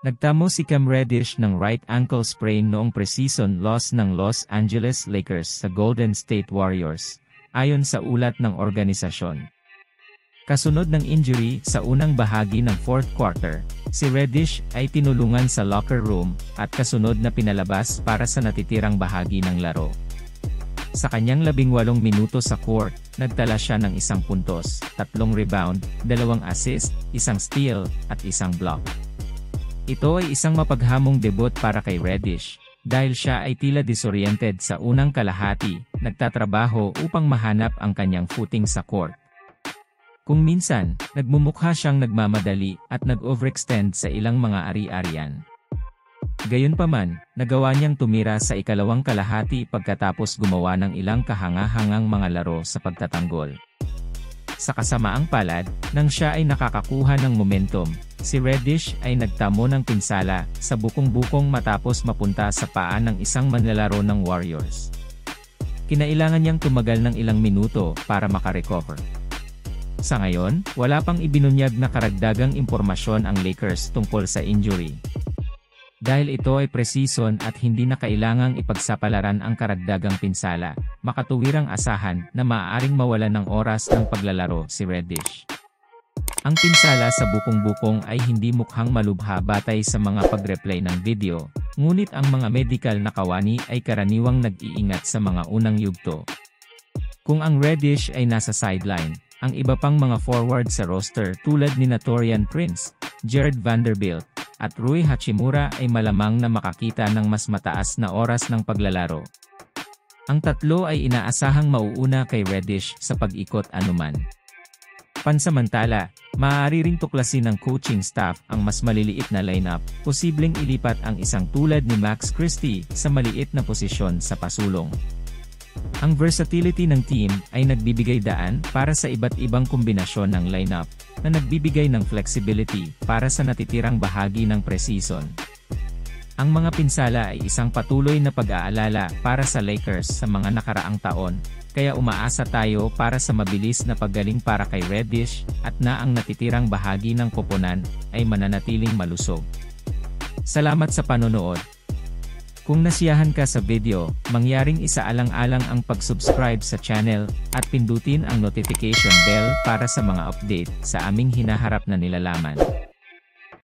Nagtamo si Cam Reddish ng right ankle sprain noong preseason loss ng Los Angeles Lakers sa Golden State Warriors, ayon sa ulat ng organisasyon. Kasunod ng injury sa unang bahagi ng fourth quarter, si Reddish ay tinulungan sa locker room at kasunod na pinalabas para sa natitirang bahagi ng laro. Sa kanyang 18 minuto sa court, nagtala siya ng 1 puntos, 3 rebound, 2 assist, 1 steal, at 1 block. Ito ay isang mapaghamong debut para kay Reddish, dahil siya ay tila disoriented sa unang kalahati, nagtatrabaho upang mahanap ang kanyang footing sa court. Kung minsan, nagmumukha siyang nagmamadali at nag-overextend sa ilang mga ari-arian. Gayunpaman, nagawa niyang tumira sa ikalawang kalahati pagkatapos gumawa ng ilang kahanga-hangang mga laro sa pagtatanggol. Sa kasamaang palad, nang siya ay nakakakuha ng momentum, si Reddish ay nagtamo ng pinsala sa bukong-bukong matapos mapunta sa paa ng isang manlalaro ng Warriors. Kinailangan niyang tumagal ng ilang minuto para makarecover. Sa ngayon, wala pang ibinunyag na karagdagang impormasyon ang Lakers tungkol sa injury. Dahil ito ay preseason at hindi na kailangang ipagsapalaran ang karagdagang pinsala, makatuwirang asahan na maaaring mawalan ng oras ng paglalaro si Reddish. Ang pinsala sa bukong-bukong ay hindi mukhang malubha batay sa mga pag-replay ng video, ngunit ang mga medical na kawani ay karaniwang nag-iingat sa mga unang yugto. Kung ang Reddish ay nasa sideline, ang iba pang mga forward sa roster tulad ni Taurean Prince, Jared Vanderbilt, at Rui Hachimura ay malamang na makakita ng mas mataas na oras ng paglalaro. Ang tatlo ay inaasahang mauuna kay Reddish sa pag-ikot anuman. Pansamantala, maaari ring tuklasin ng coaching staff ang mas maliliit na lineup, posibleng ilipat ang isang tulad ni Max Christie sa maliit na posisyon sa pasulong. Ang versatility ng team ay nagbibigay daan para sa iba't ibang kombinasyon ng lineup, na nagbibigay ng flexibility para sa natitirang bahagi ng preseason. Ang mga pinsala ay isang patuloy na pag-aalala para sa Lakers sa mga nakaraang taon, kaya umaasa tayo para sa mabilis na paggaling para kay Reddish at na ang natitirang bahagi ng koponan ay mananatiling malusog. Salamat sa panonood. Kung nasiyahan ka sa video, mangyaring isaalang-alang ang pag-subscribe sa channel at pindutin ang notification bell para sa mga update sa aming hinaharap na nilalaman.